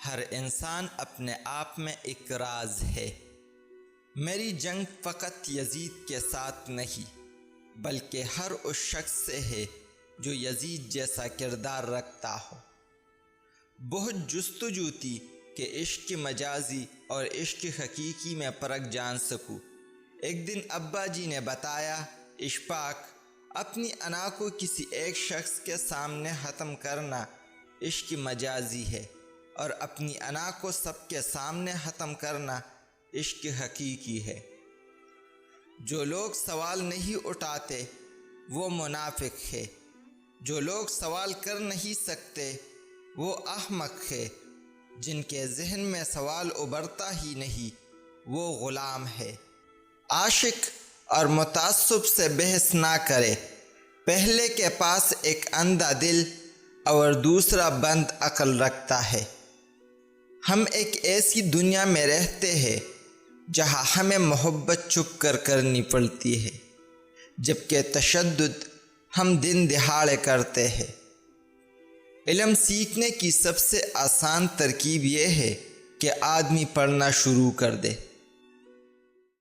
ہر انسان اپنے آپ میں ایک راز ہے۔ میری جنگ فقط یزید کے ساتھ نہیں بلکہ ہر اس شخص سے ہے جو یزید جیسا کردار رکھتا ہو۔ بہت جستجو تھی کہ عشق مجازی اور عشق حقیقی میں فرق جان سکوں۔ ایک دن ابا جی نے بتایا، اشفاق، اپنی انا کو کسی ایک شخص کے سامنے ختم کرنا عشق مجازی ہے اور اپنی انا کو سب کے سامنے ختم کرنا عشق حقیقی ہے۔ جو لوگ سوال نہیں اٹھاتے وہ منافق ہے، جو لوگ سوال کر نہیں سکتے وہ احمق ہے، جن کے ذہن میں سوال ابھرتا ہی نہیں وہ غلام ہے۔ عاشق اور متعصب سے بحث نہ کرے، پہلے کے پاس ایک اندھا دل اور دوسرا بند عقل رکھتا ہے۔ ہم ایک ایسی دنیا میں رہتے ہیں جہاں ہمیں محبت چھپ کر کرنی پڑتی ہے، جبکہ تشدد ہم دن دہاڑے کرتے ہیں۔ علم سیکھنے کی سب سے آسان ترکیب یہ ہے کہ آدمی پڑھنا شروع کر دے۔